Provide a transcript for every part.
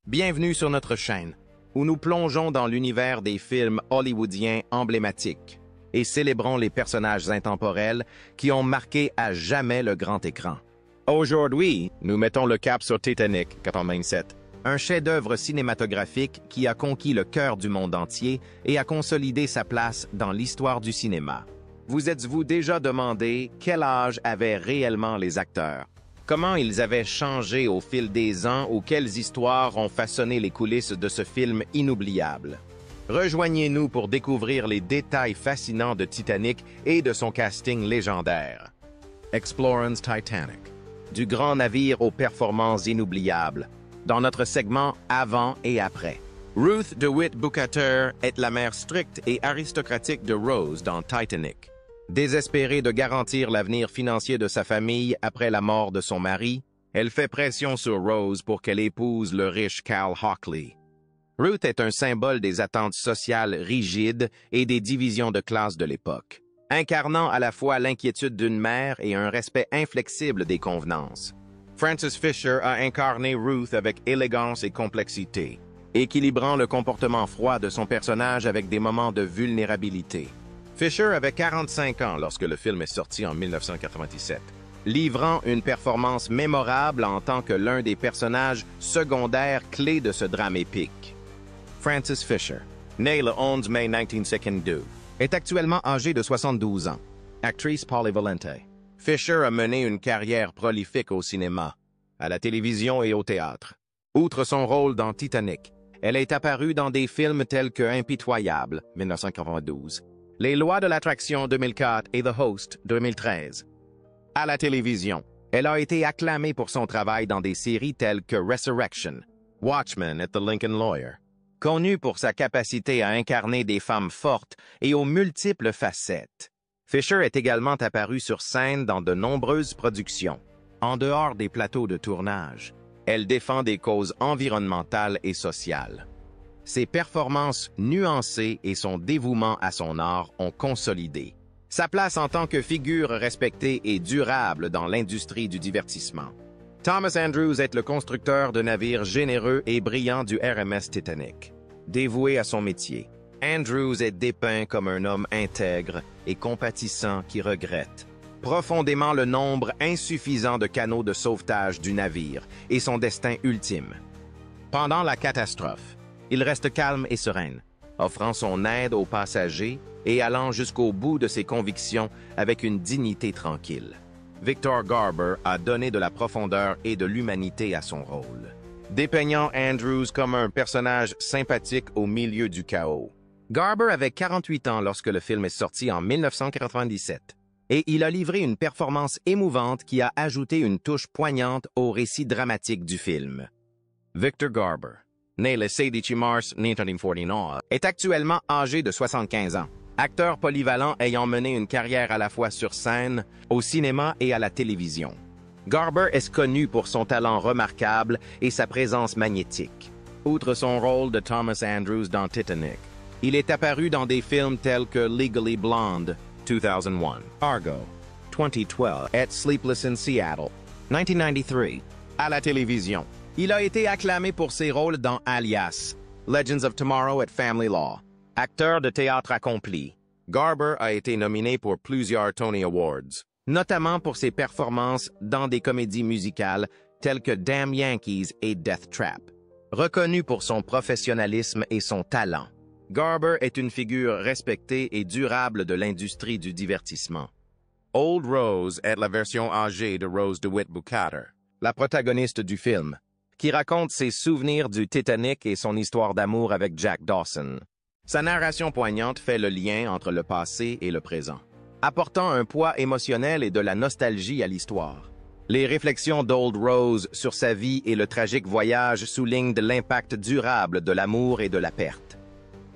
Bienvenue sur notre chaîne, où nous plongeons dans l'univers des films hollywoodiens emblématiques et célébrons les personnages intemporels qui ont marqué à jamais le grand écran. Aujourd'hui, nous mettons le cap sur Titanic 87, un chef-d'œuvre cinématographique qui a conquis le cœur du monde entier et a consolidé sa place dans l'histoire du cinéma. Vous êtes-vous déjà demandé quel âge avaient réellement les acteurs? Comment ils avaient changé au fil des ans ou quelles histoires ont façonné les coulisses de ce film inoubliable? Rejoignez-nous pour découvrir les détails fascinants de Titanic et de son casting légendaire. Explorers Titanic, du grand navire aux performances inoubliables, dans notre segment Avant et Après. Ruth DeWitt Bukater est la mère stricte et aristocratique de Rose dans Titanic. Désespérée de garantir l'avenir financier de sa famille après la mort de son mari, elle fait pression sur Rose pour qu'elle épouse le riche Cal Hockley. Ruth est un symbole des attentes sociales rigides et des divisions de classe de l'époque, incarnant à la fois l'inquiétude d'une mère et un respect inflexible des convenances. Frances Fisher a incarné Ruth avec élégance et complexité, équilibrant le comportement froid de son personnage avec des moments de vulnérabilité. Fisher avait 45 ans lorsque le film est sorti en 1997, livrant une performance mémorable en tant que l'un des personnages secondaires clés de ce drame épique. Frances Fisher, née le 11 mai 1952, est actuellement âgée de 72 ans. Actrice polyvalente, Fisher a mené une carrière prolifique au cinéma, à la télévision et au théâtre. Outre son rôle dans Titanic, elle est apparue dans des films tels que Impitoyable, 1992, Les lois de l'attraction 2004 et The Host 2013. À la télévision, elle a été acclamée pour son travail dans des séries telles que Resurrection, Watchmen et The Lincoln Lawyer. Connue pour sa capacité à incarner des femmes fortes et aux multiples facettes, Fisher est également apparue sur scène dans de nombreuses productions. En dehors des plateaux de tournage, elle défend des causes environnementales et sociales. Ses performances nuancées et son dévouement à son art ont consolidé sa place en tant que figure respectée et durable dans l'industrie du divertissement. Thomas Andrews est le constructeur de navires généreux et brillants du RMS Titanic. Dévoué à son métier, Andrews est dépeint comme un homme intègre et compatissant qui regrette profondément le nombre insuffisant de canaux de sauvetage du navire et son destin ultime. Pendant la catastrophe, il reste calme et serein, offrant son aide aux passagers et allant jusqu'au bout de ses convictions avec une dignité tranquille. Victor Garber a donné de la profondeur et de l'humanité à son rôle, dépeignant Andrews comme un personnage sympathique au milieu du chaos. Garber avait 48 ans lorsque le film est sorti en 1997, et il a livré une performance émouvante qui a ajouté une touche poignante au récit dramatique du film. Victor Garber, né le 16 mars 1949, est actuellement âgé de 75 ans. Acteur polyvalent ayant mené une carrière à la fois sur scène, au cinéma et à la télévision. Garber est connu pour son talent remarquable et sa présence magnétique. Outre son rôle de Thomas Andrews dans Titanic, il est apparu dans des films tels que Legally Blonde, 2001, Argo, 2012 et Sleepless in Seattle, 1993. À la télévision, il a été acclamé pour ses rôles dans Alias, Legends of Tomorrow et Family Law. Acteur de théâtre accompli, Garber a été nominé pour plusieurs Tony Awards, notamment pour ses performances dans des comédies musicales telles que Damn Yankees et Death Trap. Reconnu pour son professionnalisme et son talent, Garber est une figure respectée et durable de l'industrie du divertissement. Old Rose est la version âgée de Rose DeWitt Bukater, la protagoniste du film, qui raconte ses souvenirs du Titanic et son histoire d'amour avec Jack Dawson. Sa narration poignante fait le lien entre le passé et le présent, apportant un poids émotionnel et de la nostalgie à l'histoire. Les réflexions d'Old Rose sur sa vie et le tragique voyage soulignent de l'impact durable de l'amour et de la perte.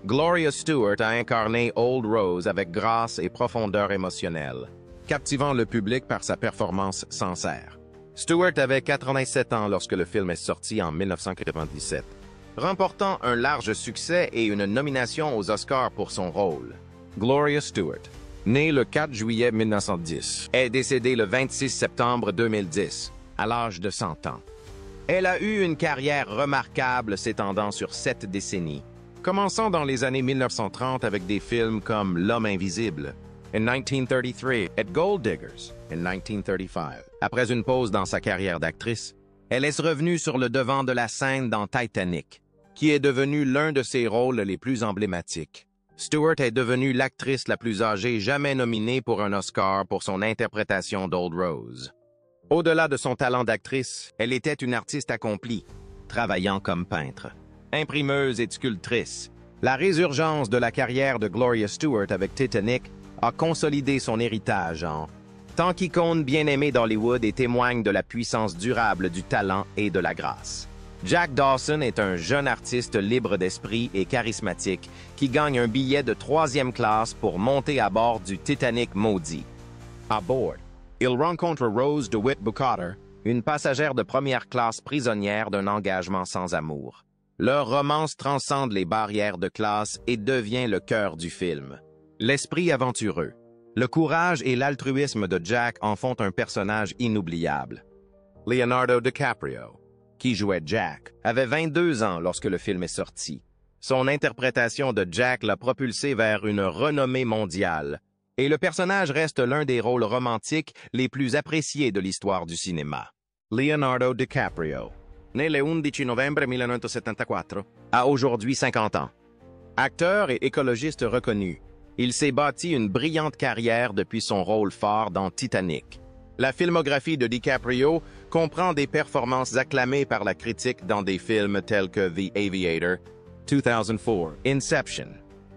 Gloria Stewart a incarné Old Rose avec grâce et profondeur émotionnelle, captivant le public par sa performance sincère. Stewart avait 87 ans lorsque le film est sorti en 1997, remportant un large succès et une nomination aux Oscars pour son rôle. Gloria Stewart, née le 4 juillet 1910, est décédée le 26 septembre 2010, à l'âge de 100 ans. Elle a eu une carrière remarquable s'étendant sur 7 décennies, commençant dans les années 1930 avec des films comme L'Homme invisible, in 1933, et Gold Diggers, in 1935. Après une pause dans sa carrière d'actrice, elle est revenue sur le devant de la scène dans Titanic, qui est devenu l'un de ses rôles les plus emblématiques. Stewart est devenue l'actrice la plus âgée jamais nominée pour un Oscar pour son interprétation d'Old Rose. Au-delà de son talent d'actrice, elle était une artiste accomplie, travaillant comme peintre, imprimeuse et sculptrice. La résurgence de la carrière de Gloria Stewart avec Titanic a consolidé son héritage en tant qu'icône bien-aimée d'Hollywood et témoigne de la puissance durable du talent et de la grâce. Jack Dawson est un jeune artiste libre d'esprit et charismatique qui gagne un billet de 3e classe pour monter à bord du Titanic maudit. À bord, il rencontre Rose DeWitt Bukater, une passagère de première classe prisonnière d'un engagement sans amour. Leur romance transcende les barrières de classe et devient le cœur du film. L'esprit aventureux, le courage et l'altruisme de Jack en font un personnage inoubliable. Leonardo DiCaprio, qui jouait Jack, avait 22 ans lorsque le film est sorti. Son interprétation de Jack l'a propulsé vers une renommée mondiale, et le personnage reste l'un des rôles romantiques les plus appréciés de l'histoire du cinéma. Leonardo DiCaprio, né le 11 novembre 1974, a aujourd'hui 50 ans. Acteur et écologiste reconnu, il s'est bâti une brillante carrière depuis son rôle phare dans Titanic. La filmographie de DiCaprio comprend des performances acclamées par la critique dans des films tels que The Aviator, 2004, Inception,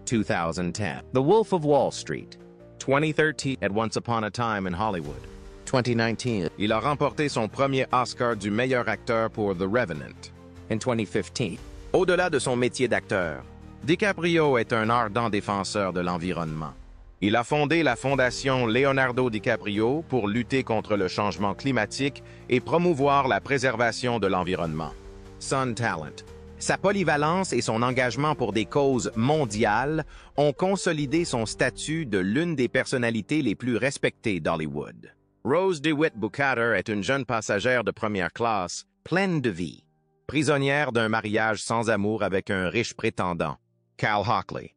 2010, The Wolf of Wall Street, 2013, and Once Upon a Time in Hollywood, 2019. Il a remporté son premier Oscar du meilleur acteur pour The Revenant, in 2015. Au-delà de son métier d'acteur, DiCaprio est un ardent défenseur de l'environnement. Il a fondé la fondation Leonardo DiCaprio pour lutter contre le changement climatique et promouvoir la préservation de l'environnement. Sun Talent. Sa polyvalence et son engagement pour des causes mondiales ont consolidé son statut de l'une des personnalités les plus respectées d'Hollywood. Rose DeWitt Bukater est une jeune passagère de première classe, pleine de vie, prisonnière d'un mariage sans amour avec un riche prétendant, Cal Hockley.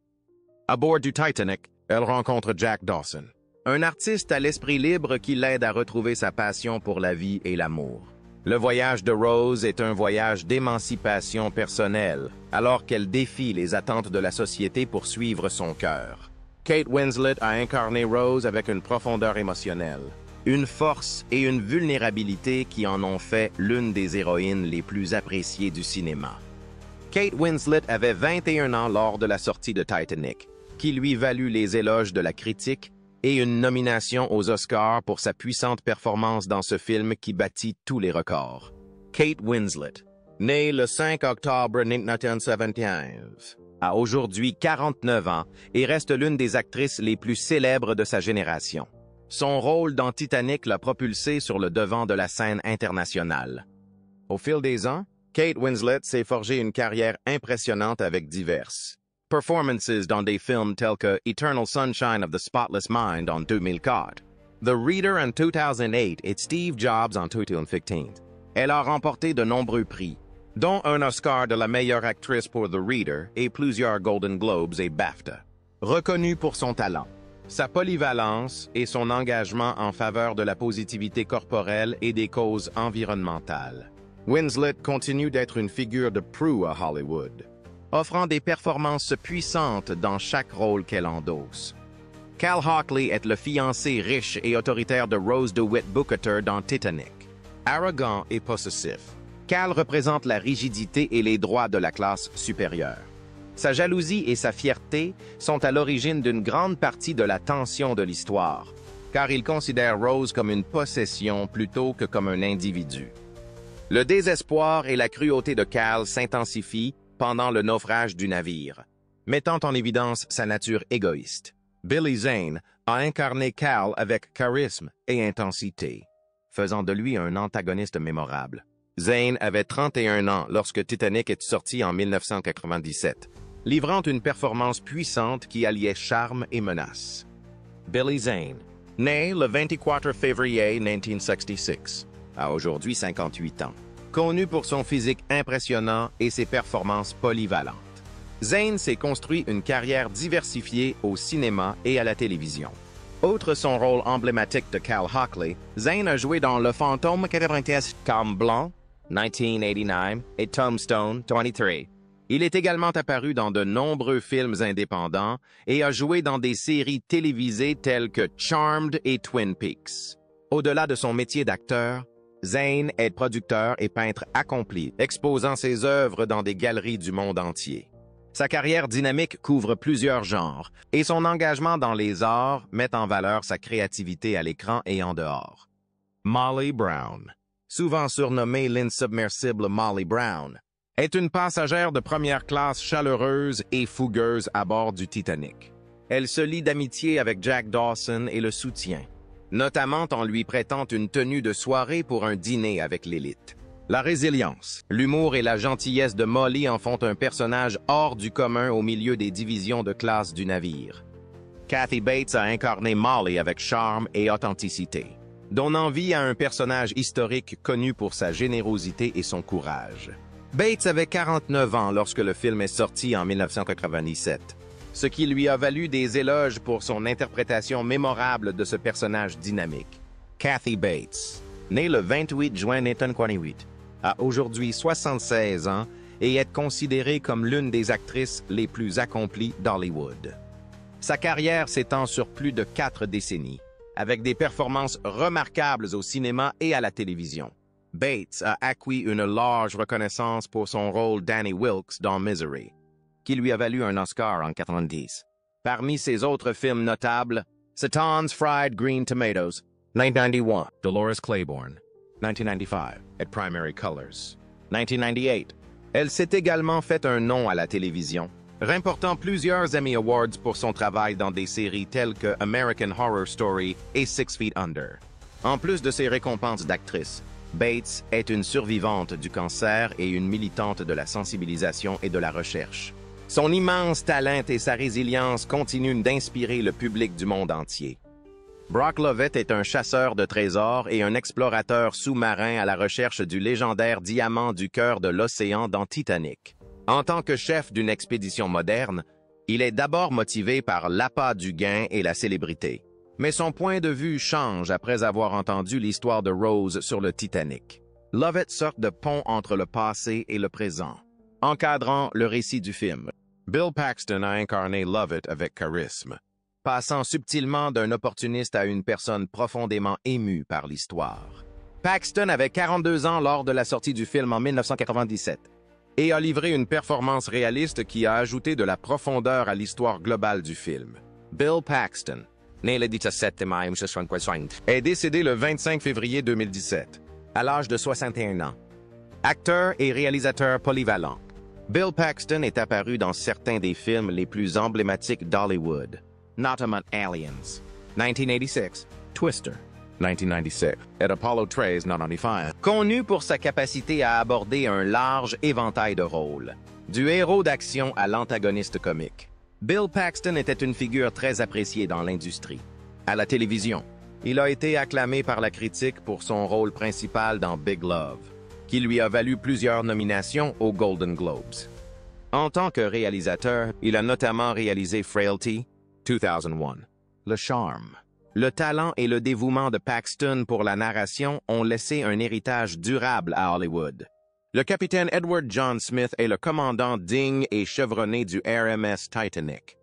À bord du Titanic, elle rencontre Jack Dawson, un artiste à l'esprit libre qui l'aide à retrouver sa passion pour la vie et l'amour. Le voyage de Rose est un voyage d'émancipation personnelle, alors qu'elle défie les attentes de la société pour suivre son cœur. Kate Winslet a incarné Rose avec une profondeur émotionnelle, une force et une vulnérabilité qui en ont fait l'une des héroïnes les plus appréciées du cinéma. Kate Winslet avait 21 ans lors de la sortie de Titanic, qui lui valut les éloges de la critique et une nomination aux Oscars pour sa puissante performance dans ce film qui battit tous les records. Kate Winslet, née le 5 octobre 1975, a aujourd'hui 49 ans et reste l'une des actrices les plus célèbres de sa génération. Son rôle dans Titanic l'a propulsée sur le devant de la scène internationale. Au fil des ans, Kate Winslet s'est forgé une carrière impressionnante avec diverses performances dans des films tels que Eternal Sunshine of the Spotless Mind en 2004, The Reader en 2008 et Steve Jobs en 2015. Elle a remporté de nombreux prix, dont un Oscar de la meilleure actrice pour The Reader et plusieurs Golden Globes et BAFTA. Reconnue pour son talent, sa polyvalence et son engagement en faveur de la positivité corporelle et des causes environnementales, Winslet continue d'être une figure de proue à Hollywood, offrant des performances puissantes dans chaque rôle qu'elle endosse. Cal Hockley est le fiancé riche et autoritaire de Rose DeWitt Bukater dans Titanic. Arrogant et possessif, Cal représente la rigidité et les droits de la classe supérieure. Sa jalousie et sa fierté sont à l'origine d'une grande partie de la tension de l'histoire, car il considère Rose comme une possession plutôt que comme un individu. Le désespoir et la cruauté de Cal s'intensifient pendant le naufrage du navire, mettant en évidence sa nature égoïste. Billy Zane a incarné Cal avec charisme et intensité, faisant de lui un antagoniste mémorable. Zane avait 31 ans lorsque Titanic est sorti en 1997, livrant une performance puissante qui alliait charme et menace. Billy Zane, né le 24 février 1966, a aujourd'hui 58 ans. connu pour son physique impressionnant et ses performances polyvalentes. Zane s'est construit une carrière diversifiée au cinéma et à la télévision. Outre son rôle emblématique de Cal Hockley, Zane a joué dans Le Fantôme 93, Comme Blanc, 1989, et Tombstone, 23. Il est également apparu dans de nombreux films indépendants et a joué dans des séries télévisées telles que Charmed et Twin Peaks. Au-delà de son métier d'acteur, Zane est producteur et peintre accompli, exposant ses œuvres dans des galeries du monde entier. Sa carrière dynamique couvre plusieurs genres, et son engagement dans les arts met en valeur sa créativité à l'écran et en dehors. Molly Brown, souvent surnommée l'insubmersible Molly Brown, est une passagère de première classe chaleureuse et fougueuse à bord du Titanic. Elle se lie d'amitié avec Jack Dawson et le soutient, notamment en lui prêtant une tenue de soirée pour un dîner avec l'élite. La résilience, l'humour et la gentillesse de Molly en font un personnage hors du commun au milieu des divisions de classe du navire. Kathy Bates a incarné Molly avec charme et authenticité, donnant vie à un personnage historique connu pour sa générosité et son courage. Bates avait 49 ans lorsque le film est sorti en 1997, ce qui lui a valu des éloges pour son interprétation mémorable de ce personnage dynamique. Kathy Bates, née le 28 juin 1948, a aujourd'hui 76 ans et est considérée comme l'une des actrices les plus accomplies d'Hollywood. Sa carrière s'étend sur plus de 4 décennies, avec des performances remarquables au cinéma et à la télévision. Bates a acquis une large reconnaissance pour son rôle Danny Wilkes dans Misery, qui lui a valu un Oscar en 1990. Parmi ses autres films notables, Satan's Fried Green Tomatoes, 1991, Dolores Claiborne, 1995, at Primary Colors, 1998. Elle s'est également fait un nom à la télévision, remportant plusieurs Emmy Awards pour son travail dans des séries telles que American Horror Story et 6 Feet Under. En plus de ses récompenses d'actrice, Bates est une survivante du cancer et une militante de la sensibilisation et de la recherche. Son immense talent et sa résilience continuent d'inspirer le public du monde entier. Brock Lovett est un chasseur de trésors et un explorateur sous-marin à la recherche du légendaire diamant du cœur de l'océan dans Titanic. En tant que chef d'une expédition moderne, il est d'abord motivé par l'appât du gain et la célébrité. Mais son point de vue change après avoir entendu l'histoire de Rose sur le Titanic. Lovett sort de pont entre le passé et le présent, encadrant le récit du film. Bill Paxton a incarné Lovett avec charisme, passant subtilement d'un opportuniste à une personne profondément émue par l'histoire. Paxton avait 42 ans lors de la sortie du film en 1997 et a livré une performance réaliste qui a ajouté de la profondeur à l'histoire globale du film. Bill Paxton, né le 17 mai 1965, est décédé le 25 février 2017, à l'âge de 61 ans. Acteur et réalisateur polyvalent, Bill Paxton est apparu dans certains des films les plus emblématiques d'Hollywood, notamment Aliens, 1986, Twister, 1996, et Apollo 13, 1995. Connu pour sa capacité à aborder un large éventail de rôles, du héros d'action à l'antagoniste comique, Bill Paxton était une figure très appréciée dans l'industrie. À la télévision, il a été acclamé par la critique pour son rôle principal dans Big Love, qui lui a valu plusieurs nominations aux Golden Globes. En tant que réalisateur, il a notamment réalisé Frailty, 2001, Le Charme. Le talent et le dévouement de Paxton pour la narration ont laissé un héritage durable à Hollywood. Le capitaine Edward John Smith est le commandant digne et chevronné du RMS Titanic.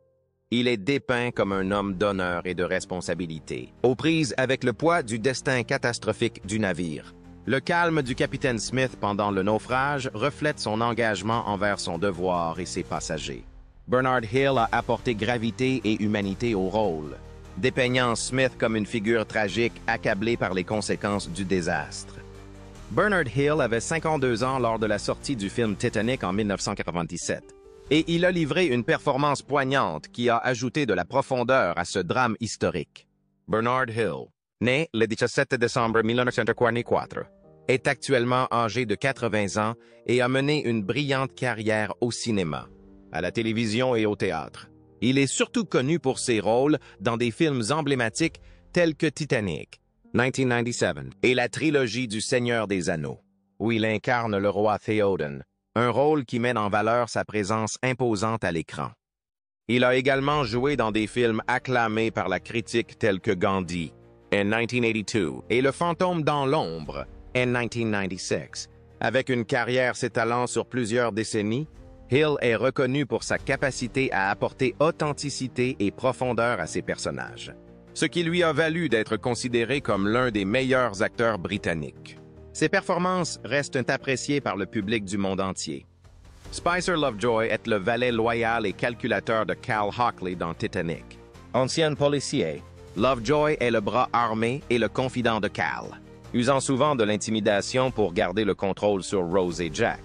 Il est dépeint comme un homme d'honneur et de responsabilité, aux prises avec le poids du destin catastrophique du navire. Le calme du capitaine Smith pendant le naufrage reflète son engagement envers son devoir et ses passagers. Bernard Hill a apporté gravité et humanité au rôle, dépeignant Smith comme une figure tragique accablée par les conséquences du désastre. Bernard Hill avait 52 ans lors de la sortie du film Titanic en 1997, et il a livré une performance poignante qui a ajouté de la profondeur à ce drame historique. Bernard Hill, né le 17 décembre 1944, est actuellement âgé de 80 ans et a mené une brillante carrière au cinéma, à la télévision et au théâtre. Il est surtout connu pour ses rôles dans des films emblématiques tels que Titanic, 1997, et la trilogie du Seigneur des Anneaux. où il incarne le roi Théoden, un rôle qui met en valeur sa présence imposante à l'écran. Il a également joué dans des films acclamés par la critique tels que Gandhi, en 1982, et Le fantôme dans l'ombre, en 1996. Avec une carrière s'étalant sur plusieurs décennies, Hill est reconnu pour sa capacité à apporter authenticité et profondeur à ses personnages, ce qui lui a valu d'être considéré comme l'un des meilleurs acteurs britanniques. Ses performances restent appréciées par le public du monde entier. Spicer Lovejoy est le valet loyal et calculateur de Cal Hockley dans Titanic. Ancien policier, Lovejoy est le bras armé et le confident de Cal, usant souvent de l'intimidation pour garder le contrôle sur Rose et Jack.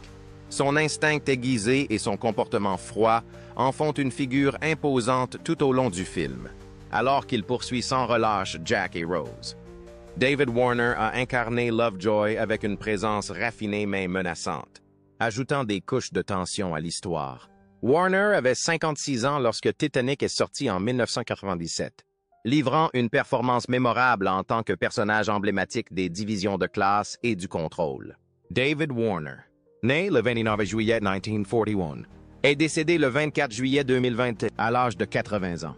Son instinct aiguisé et son comportement froid en font une figure imposante tout au long du film, alors qu'il poursuit sans relâche Jack et Rose. David Warner a incarné Lovejoy avec une présence raffinée mais menaçante, ajoutant des couches de tension à l'histoire. Warner avait 56 ans lorsque Titanic est sorti en 1997, livrant une performance mémorable en tant que personnage emblématique des divisions de classe et du contrôle. David Warner, né le 29 juillet 1941, est décédé le 24 juillet 2020 à l'âge de 80 ans.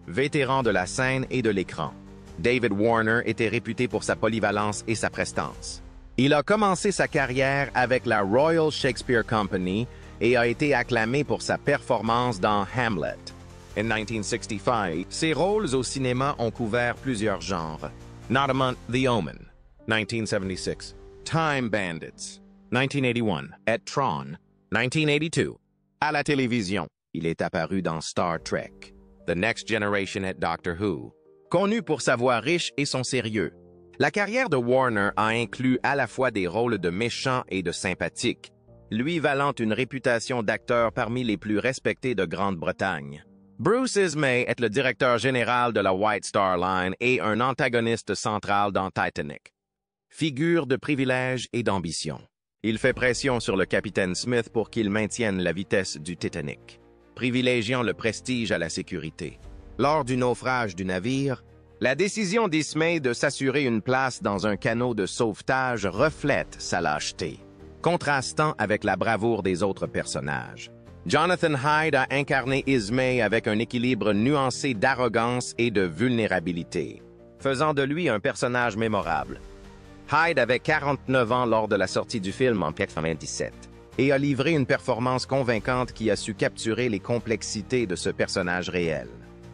Vétéran de la scène et de l'écran, David Warner était réputé pour sa polyvalence et sa prestance. Il a commencé sa carrière avec la Royal Shakespeare Company et a été acclamé pour sa performance dans Hamlet. En 1965, ses rôles au cinéma ont couvert plusieurs genres. Notamment The Omen, 1976, Time Bandits, 1981, et Tron, 1982. À la télévision, il est apparu dans Star Trek, The Next Generation et Doctor Who. Connu pour sa voix riche et son sérieux, la carrière de Warner a inclus à la fois des rôles de méchants et de sympathiques, lui valant une réputation d'acteur parmi les plus respectés de Grande-Bretagne. Bruce Ismay est le directeur général de la White Star Line et un antagoniste central dans Titanic. Figure de privilège et d'ambition. Il fait pression sur le capitaine Smith pour qu'il maintienne la vitesse du Titanic, privilégiant le prestige à la sécurité. Lors du naufrage du navire, la décision d'Ismay de s'assurer une place dans un canot de sauvetage reflète sa lâcheté, contrastant avec la bravoure des autres personnages. Jonathan Hyde a incarné Ismay avec un équilibre nuancé d'arrogance et de vulnérabilité, faisant de lui un personnage mémorable. Hyde avait 49 ans lors de la sortie du film en 1997 et a livré une performance convaincante qui a su capturer les complexités de ce personnage réel.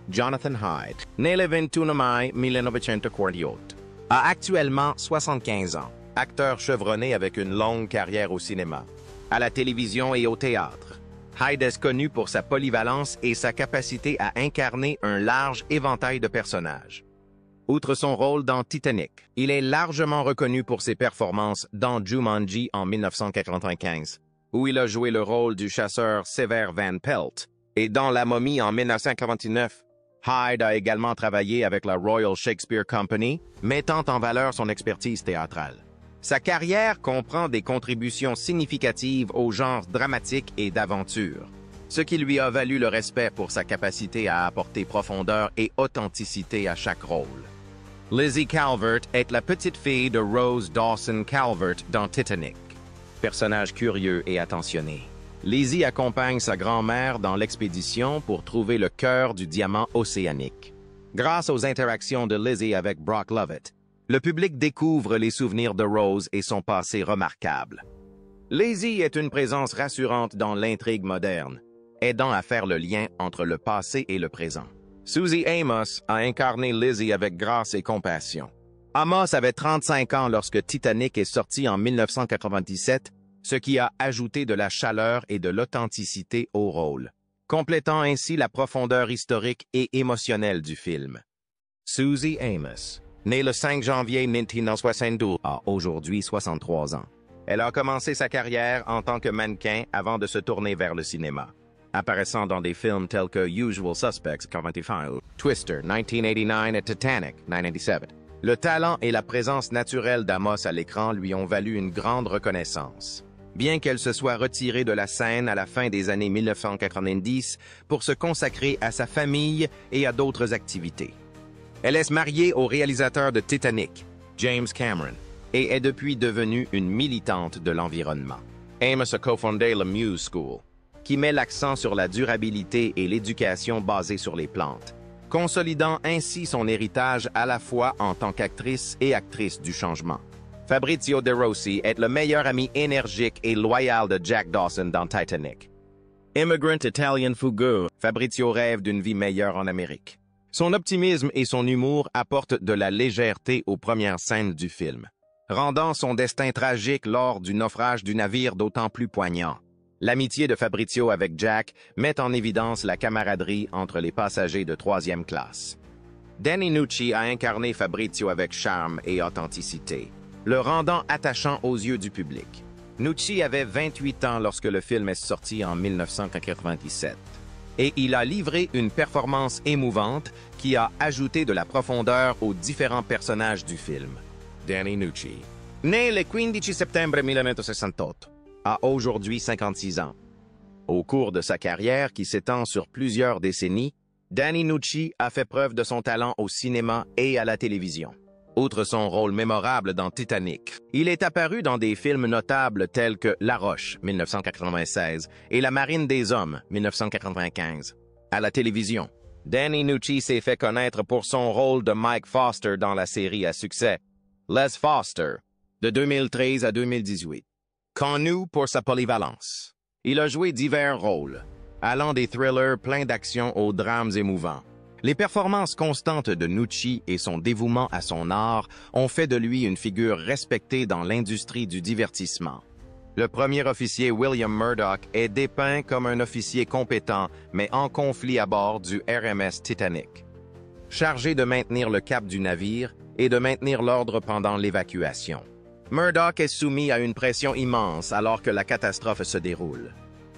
Jonathan Hyde, né le 21 mai 1948, a actuellement 75 ans, acteur chevronné avec une longue carrière au cinéma, à la télévision et au théâtre. Hyde est connu pour sa polyvalence et sa capacité à incarner un large éventail de personnages. Outre son rôle dans Titanic, il est largement reconnu pour ses performances dans Jumanji en 1995, où il a joué le rôle du chasseur Sever Van Pelt, et dans La Momie en 1949. Hyde a également travaillé avec la Royal Shakespeare Company, mettant en valeur son expertise théâtrale. Sa carrière comprend des contributions significatives aux genres dramatiques et d'aventure, ce qui lui a valu le respect pour sa capacité à apporter profondeur et authenticité à chaque rôle. Lizzie Calvert est la petite fille de Rose Dawson Calvert dans Titanic. Personnage curieux et attentionné, Lizzie accompagne sa grand-mère dans l'expédition pour trouver le cœur du diamant océanique. Grâce aux interactions de Lizzie avec Brock Lovett, le public découvre les souvenirs de Rose et son passé remarquable. Lizzie est une présence rassurante dans l'intrigue moderne, aidant à faire le lien entre le passé et le présent. Susie Amos a incarné Lizzie avec grâce et compassion. Amos avait 35 ans lorsque Titanic est sorti en 1997, ce qui a ajouté de la chaleur et de l'authenticité au rôle, complétant ainsi la profondeur historique et émotionnelle du film. Susie Amos, née le 5 janvier 1972, a aujourd'hui 63 ans. Elle a commencé sa carrière en tant que mannequin avant de se tourner vers le cinéma, apparaissant dans des films tels que Usual Suspects, 45, Twister, 1989 et Titanic, 1997. Le talent et la présence naturelle d'Amos à l'écran lui ont valu une grande reconnaissance, bien qu'elle se soit retirée de la scène à la fin des années 1990 pour se consacrer à sa famille et à d'autres activités. Elle est mariée au réalisateur de Titanic, James Cameron, et est depuis devenue une militante de l'environnement. Amos a cofondé la Muse School, qui met l'accent sur la durabilité et l'éducation basée sur les plantes, consolidant ainsi son héritage à la fois en tant qu'actrice et actrice du changement. Fabrizio De Rossi est le meilleur ami énergique et loyal de Jack Dawson dans Titanic. Immigrant Italian fougueux, Fabrizio rêve d'une vie meilleure en Amérique. Son optimisme et son humour apportent de la légèreté aux premières scènes du film, rendant son destin tragique lors du naufrage du navire d'autant plus poignant. L'amitié de Fabrizio avec Jack met en évidence la camaraderie entre les passagers de troisième classe. Danny Nucci a incarné Fabrizio avec charme et authenticité, le rendant attachant aux yeux du public. Nucci avait 28 ans lorsque le film est sorti en 1997, et il a livré une performance émouvante qui a ajouté de la profondeur aux différents personnages du film. Danny Nucci, né le 15 septembre 1968, a aujourd'hui 56 ans. Au cours de sa carrière qui s'étend sur plusieurs décennies, Danny Nucci a fait preuve de son talent au cinéma et à la télévision. Outre son rôle mémorable dans Titanic, il est apparu dans des films notables tels que La Roche, 1996, et La Marine des Hommes, 1995. À la télévision, Danny Nucci s'est fait connaître pour son rôle de Mike Foster dans la série à succès Les Foster, de 2013 à 2018. Connu pour sa polyvalence, il a joué divers rôles, allant des thrillers pleins d'action aux drames émouvants. Les performances constantes de Nucci et son dévouement à son art ont fait de lui une figure respectée dans l'industrie du divertissement. Le premier officier William Murdoch est dépeint comme un officier compétent, mais en conflit à bord du RMS Titanic. Chargé de maintenir le cap du navire et de maintenir l'ordre pendant l'évacuation. Murdoch est soumis à une pression immense alors que la catastrophe se déroule.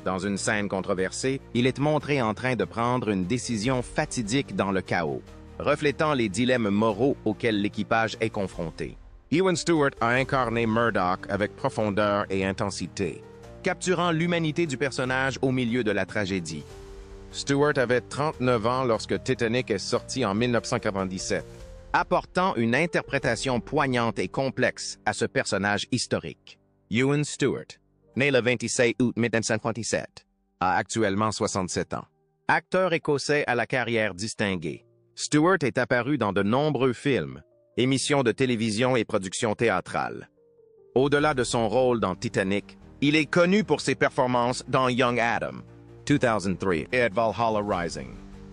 Dans une scène controversée, il est montré en train de prendre une décision fatidique dans le chaos, reflétant les dilemmes moraux auxquels l'équipage est confronté. Ewan Stewart a incarné Murdoch avec profondeur et intensité, capturant l'humanité du personnage au milieu de la tragédie. Stewart avait 39 ans lorsque Titanic est sorti en 1997, apportant une interprétation poignante et complexe à ce personnage historique. Ewan Stewart, né le 26 août 1957, a actuellement 67 ans. Acteur écossais à la carrière distinguée, Stewart est apparu dans de nombreux films, émissions de télévision et productions théâtrales. Au-delà de son rôle dans Titanic, il est connu pour ses performances dans Young Adam, 2003, et Valhalla Rising,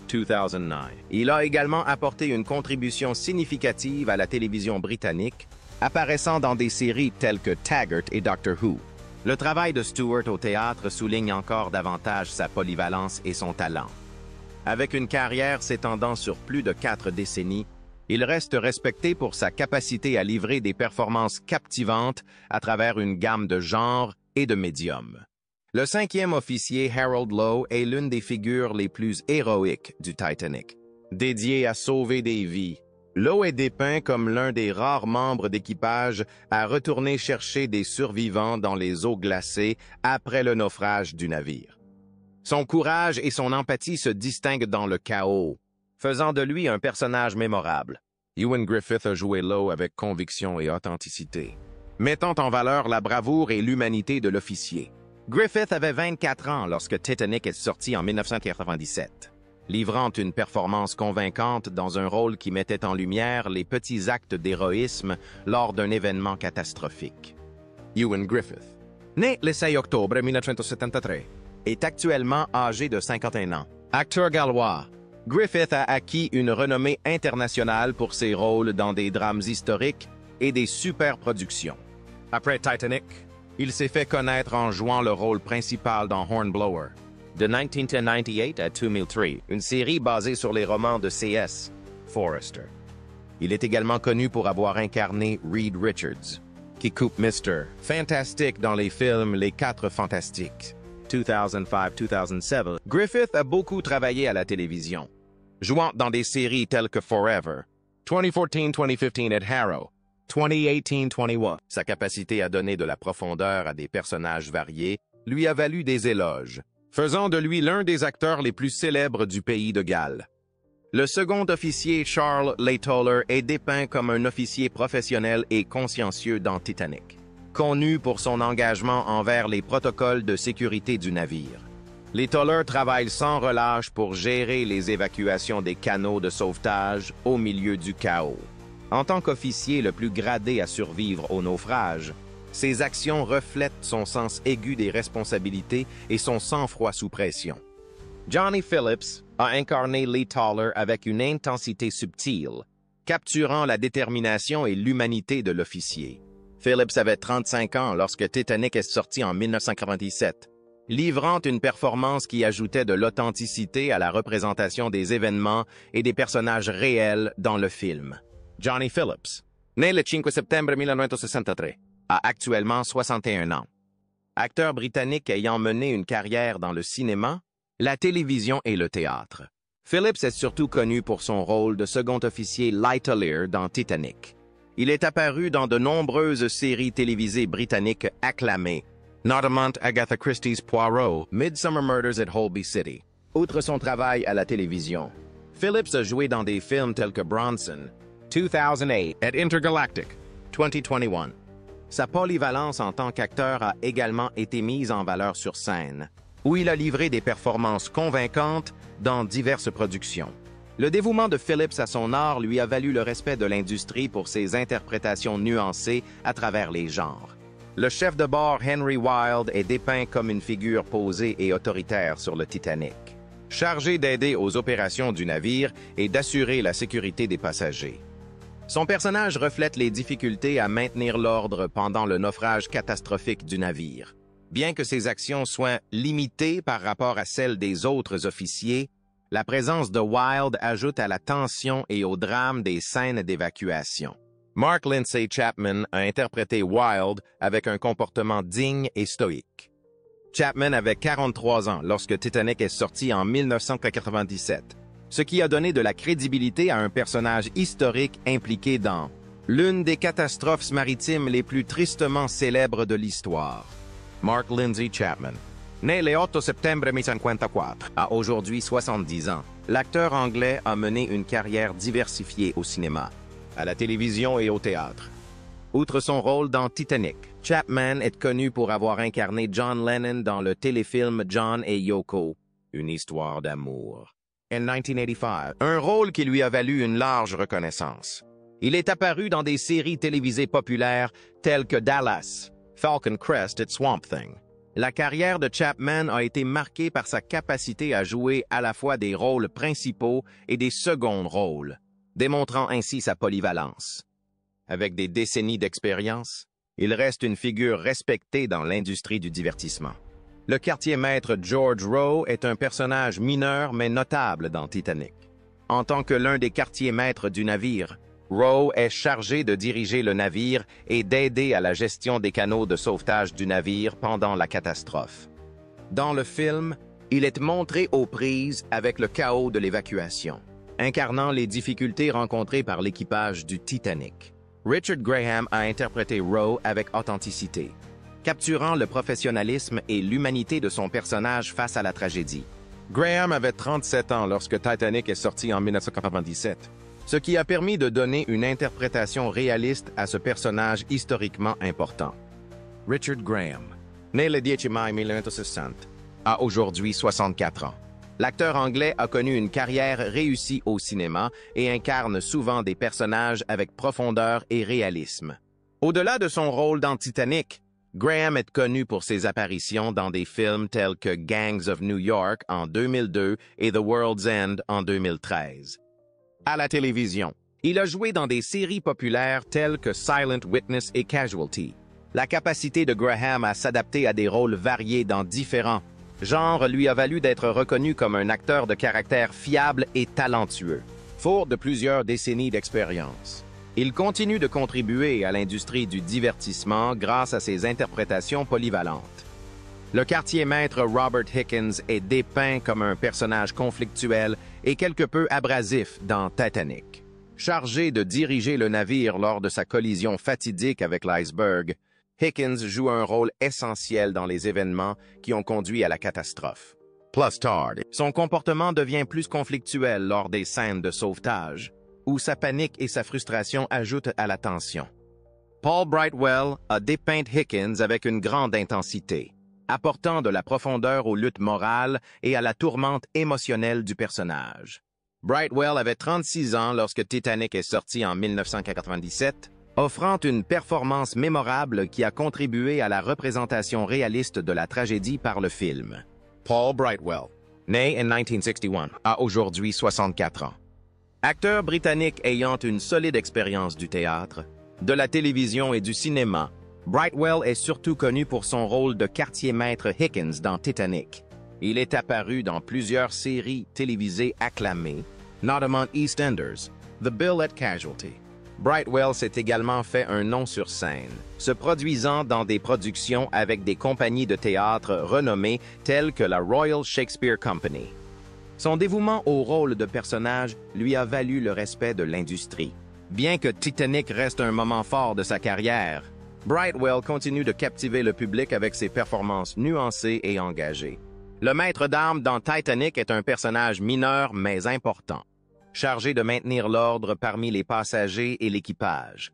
2009. Il a également apporté une contribution significative à la télévision britannique, apparaissant dans des séries telles que Taggart et Doctor Who. Le travail de Stewart au théâtre souligne encore davantage sa polyvalence et son talent. Avec une carrière s'étendant sur plus de 4 décennies, il reste respecté pour sa capacité à livrer des performances captivantes à travers une gamme de genres et de médiums. Le 5e officier Harold Lowe est l'une des figures les plus héroïques du Titanic. Dédié à sauver des vies, Lowe est dépeint comme l'un des rares membres d'équipage à retourner chercher des survivants dans les eaux glacées après le naufrage du navire. Son courage et son empathie se distinguent dans le chaos, faisant de lui un personnage mémorable. Ewan Griffith a joué Lowe avec conviction et authenticité, mettant en valeur la bravoure et l'humanité de l'officier. Griffith avait 24 ans lorsque Titanic est sorti en 1997, livrant une performance convaincante dans un rôle qui mettait en lumière les petits actes d'héroïsme lors d'un événement catastrophique. Ewan Griffith, né le 6 octobre 1973, est actuellement âgé de 51 ans. Acteur gallois, Griffith a acquis une renommée internationale pour ses rôles dans des drames historiques et des superproductions. Après Titanic, il s'est fait connaître en jouant le rôle principal dans Hornblower, de 1998 à 2003, une série basée sur les romans de C.S. Forester. Il est également connu pour avoir incarné Reed Richards, qui coupe Mr. Fantastic dans les films Les Quatre Fantastiques, 2005-2007. Griffith a beaucoup travaillé à la télévision, jouant dans des séries telles que Forever, 2014-2015 et Harrow, 2018-21. Sa capacité à donner de la profondeur à des personnages variés lui a valu des éloges, faisant de lui l'un des acteurs les plus célèbres du pays de Galles. Le second officier Charles Laytoller est dépeint comme un officier professionnel et consciencieux dans Titanic, connu pour son engagement envers les protocoles de sécurité du navire. Laytoller travaille sans relâche pour gérer les évacuations des canaux de sauvetage au milieu du chaos. En tant qu'officier le plus gradé à survivre au naufrage, ses actions reflètent son sens aigu des responsabilités et son sang-froid sous pression. Johnny Phillips a incarné Laytoller avec une intensité subtile, capturant la détermination et l'humanité de l'officier. Phillips avait 35 ans lorsque Titanic est sorti en 1997, livrant une performance qui ajoutait de l'authenticité à la représentation des événements et des personnages réels dans le film. Johnny Phillips, né le 5 septembre 1963, a actuellement 61 ans. Acteur britannique ayant mené une carrière dans le cinéma, la télévision et le théâtre. Phillips est surtout connu pour son rôle de second officier Laytoller dans Titanic. Il est apparu dans de nombreuses séries télévisées britanniques acclamées, notamment Agatha Christie's Poirot, Midsummer Murders at Holby City. Outre son travail à la télévision, Phillips a joué dans des films tels que Bronson, 2008 et Intergalactic, 2021. Sa polyvalence en tant qu'acteur a également été mise en valeur sur scène, où il a livré des performances convaincantes dans diverses productions. Le dévouement de Phillips à son art lui a valu le respect de l'industrie pour ses interprétations nuancées à travers les genres. Le chef de bord Henry Wilde est dépeint comme une figure posée et autoritaire sur le Titanic, chargé d'aider aux opérations du navire et d'assurer la sécurité des passagers. Son personnage reflète les difficultés à maintenir l'ordre pendant le naufrage catastrophique du navire. Bien que ses actions soient limitées par rapport à celles des autres officiers, la présence de Wilde ajoute à la tension et au drame des scènes d'évacuation. Mark Lindsay Chapman a interprété Wilde avec un comportement digne et stoïque. Chapman avait 43 ans lorsque Titanic est sorti en 1997, ce qui a donné de la crédibilité à un personnage historique impliqué dans l'une des catastrophes maritimes les plus tristement célèbres de l'histoire. Mark Lindsay Chapman, né le 8 septembre 1954, a aujourd'hui 70 ans. L'acteur anglais a mené une carrière diversifiée au cinéma, à la télévision et au théâtre. Outre son rôle dans Titanic, Chapman est connu pour avoir incarné John Lennon dans le téléfilm John et Yoko, une histoire d'amour, en 1985, un rôle qui lui a valu une large reconnaissance. Il est apparu dans des séries télévisées populaires telles que Dallas, Falcon Crest et Swamp Thing. La carrière de Chapman a été marquée par sa capacité à jouer à la fois des rôles principaux et des seconds rôles, démontrant ainsi sa polyvalence. Avec des décennies d'expérience, il reste une figure respectée dans l'industrie du divertissement. Le quartier-maître George Rowe est un personnage mineur mais notable dans Titanic. En tant que l'un des quartiers-maîtres du navire, Rowe est chargé de diriger le navire et d'aider à la gestion des canaux de sauvetage du navire pendant la catastrophe. Dans le film, il est montré aux prises avec le chaos de l'évacuation, incarnant les difficultés rencontrées par l'équipage du Titanic. Richard Graham a interprété Rowe avec authenticité, capturant le professionnalisme et l'humanité de son personnage face à la tragédie. Graham avait 37 ans lorsque Titanic est sorti en 1997. Ce qui a permis de donner une interprétation réaliste à ce personnage historiquement important. Richard Graham, né le 10 mai 1960, a aujourd'hui 64 ans. L'acteur anglais a connu une carrière réussie au cinéma et incarne souvent des personnages avec profondeur et réalisme. Au-delà de son rôle dans Titanic, Graham est connu pour ses apparitions dans des films tels que Gangs of New York en 2002 et The World's End en 2013. À la télévision, il a joué dans des séries populaires telles que Silent Witness et Casualty. La capacité de Graham à s'adapter à des rôles variés dans différents genres lui a valu d'être reconnu comme un acteur de caractère fiable et talentueux. Fort de plusieurs décennies d'expérience, il continue de contribuer à l'industrie du divertissement grâce à ses interprétations polyvalentes. Le quartier-maître Robert Hickens est dépeint comme un personnage conflictuel et quelque peu abrasif dans Titanic. Chargé de diriger le navire lors de sa collision fatidique avec l'iceberg, Hickens joue un rôle essentiel dans les événements qui ont conduit à la catastrophe. Plus tard, son comportement devient plus conflictuel lors des scènes de sauvetage, où sa panique et sa frustration ajoutent à la tension. Paul Brightwell a dépeint Hickens avec une grande intensité, apportant de la profondeur aux luttes morales et à la tourmente émotionnelle du personnage. Brightwell avait 36 ans lorsque Titanic est sorti en 1997, offrant une performance mémorable qui a contribué à la représentation réaliste de la tragédie par le film. Paul Brightwell, né en 1961, a aujourd'hui 64 ans. Acteur britannique ayant une solide expérience du théâtre, de la télévision et du cinéma, Brightwell est surtout connu pour son rôle de quartier-maître Hickens dans Titanic. Il est apparu dans plusieurs séries télévisées acclamées, notamment EastEnders, The Bill at Casualty. Brightwell s'est également fait un nom sur scène, se produisant dans des productions avec des compagnies de théâtre renommées telles que la Royal Shakespeare Company. Son dévouement au rôle de personnage lui a valu le respect de l'industrie. Bien que Titanic reste un moment fort de sa carrière, Brightwell continue de captiver le public avec ses performances nuancées et engagées. Le maître d'armes dans Titanic est un personnage mineur mais important, chargé de maintenir l'ordre parmi les passagers et l'équipage.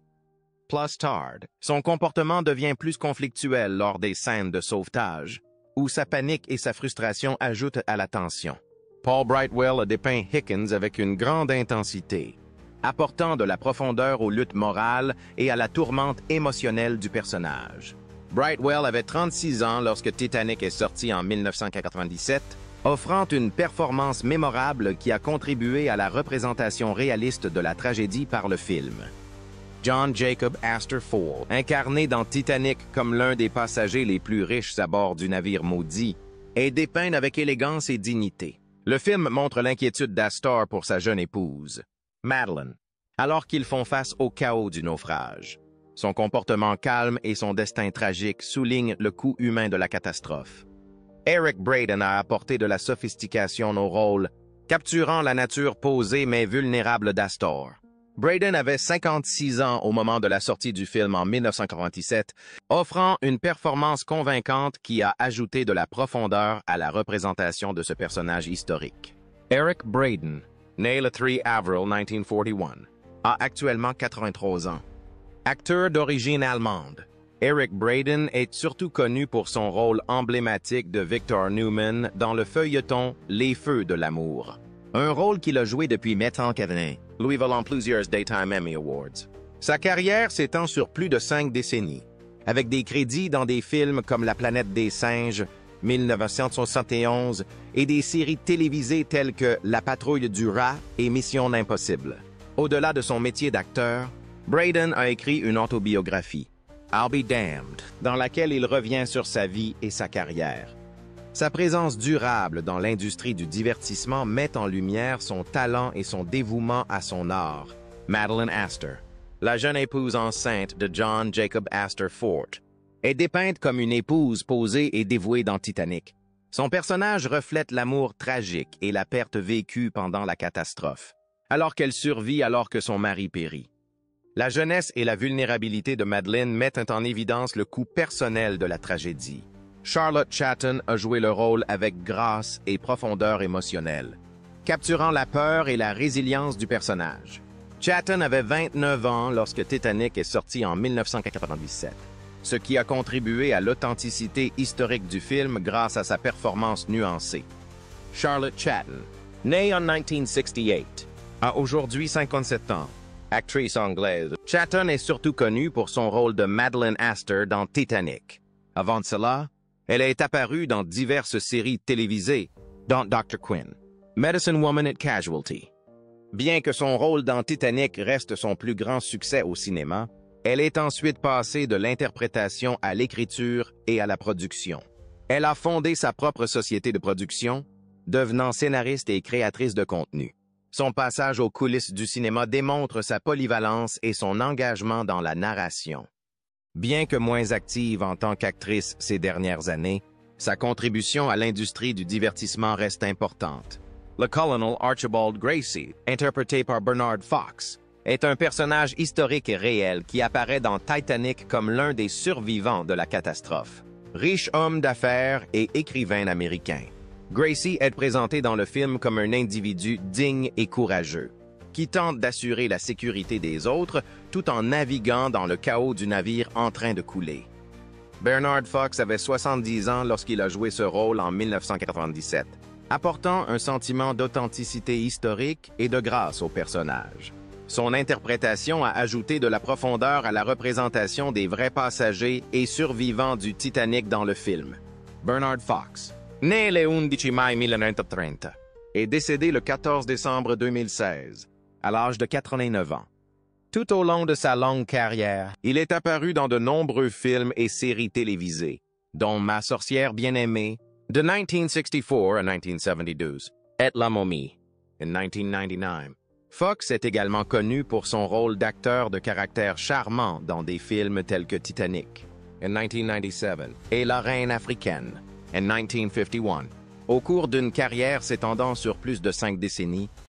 Plus tard, son comportement devient plus conflictuel lors des scènes de sauvetage, où sa panique et sa frustration ajoutent à la tension. Paul Brightwell a dépeint Hickens avec une grande intensité, apportant de la profondeur aux luttes morales et à la tourmente émotionnelle du personnage. Brightwell avait 36 ans lorsque Titanic est sorti en 1997, offrant une performance mémorable qui a contribué à la représentation réaliste de la tragédie par le film. John Jacob Astor Ford, incarné dans Titanic comme l'un des passagers les plus riches à bord du navire maudit, est dépeint avec élégance et dignité. Le film montre l'inquiétude d'Astor pour sa jeune épouse, Madeleine, alors qu'ils font face au chaos du naufrage. Son comportement calme et son destin tragique soulignent le coût humain de la catastrophe. Eric Braeden a apporté de la sophistication au rôle, capturant la nature posée mais vulnérable d'Astor. Braeden avait 56 ans au moment de la sortie du film en 1997, offrant une performance convaincante qui a ajouté de la profondeur à la représentation de ce personnage historique. Eric Braeden, né le 3 avril 1941, a actuellement 83 ans. Acteur d'origine allemande, Eric Braeden est surtout connu pour son rôle emblématique de Victor Newman dans le feuilleton Les Feux de l'amour. Un rôle qu'il a joué depuis Metancavenin, lui valant plusieurs Daytime Emmy Awards. Sa carrière s'étend sur plus de 5 décennies, avec des crédits dans des films comme La planète des singes, 1971, et des séries télévisées telles que La patrouille du rat et Mission impossible. Au-delà de son métier d'acteur, Braeden a écrit une autobiographie, I'll Be Damned, dans laquelle il revient sur sa vie et sa carrière. Sa présence durable dans l'industrie du divertissement met en lumière son talent et son dévouement à son art. Madeleine Astor, la jeune épouse enceinte de John Jacob Astor Ford, est dépeinte comme une épouse posée et dévouée dans Titanic. Son personnage reflète l'amour tragique et la perte vécue pendant la catastrophe, alors qu'elle survit alors que son mari périt. La jeunesse et la vulnérabilité de Madeleine mettent en évidence le coût personnel de la tragédie. Charlotte Chatton a joué le rôle avec grâce et profondeur émotionnelle, capturant la peur et la résilience du personnage. Chatton avait 29 ans lorsque Titanic est sorti en 1997, ce qui a contribué à l'authenticité historique du film grâce à sa performance nuancée. Charlotte Chatton, née en 1968, a aujourd'hui 57 ans. Actrice anglaise, Chatton est surtout connue pour son rôle de Madeleine Astor dans Titanic. Avant cela, elle est apparue dans diverses séries télévisées, dont Dr. Quinn, Medicine Woman at Casualty. Bien que son rôle dans Titanic reste son plus grand succès au cinéma, elle est ensuite passée de l'interprétation à l'écriture et à la production. Elle a fondé sa propre société de production, devenant scénariste et créatrice de contenu. Son passage aux coulisses du cinéma démontre sa polyvalence et son engagement dans la narration. Bien que moins active en tant qu'actrice ces dernières années, sa contribution à l'industrie du divertissement reste importante. Le Colonel Archibald Gracie, interprété par Bernard Fox, est un personnage historique et réel qui apparaît dans Titanic comme l'un des survivants de la catastrophe. Riche homme d'affaires et écrivain américain, Gracie est présenté dans le film comme un individu digne et courageux, qui tente d'assurer la sécurité des autres tout en naviguant dans le chaos du navire en train de couler. Bernard Fox avait 70 ans lorsqu'il a joué ce rôle en 1997, apportant un sentiment d'authenticité historique et de grâce au personnage. Son interprétation a ajouté de la profondeur à la représentation des vrais passagers et survivants du Titanic dans le film. Bernard Fox, né le 11 mai 1930, est décédé le 14 décembre 2016, à l'âge de 89 ans. Tout au long de sa longue carrière, il est apparu dans de nombreux films et séries télévisées, dont Ma sorcière bien-aimée, de 1964 à 1972, et La momie, en 1999. Fox est également connu pour son rôle d'acteur de caractère charmant dans des films tels que Titanic, en 1997, et La reine africaine, en 1951. Au cours d'une carrière s'étendant sur plus de 5 décennies,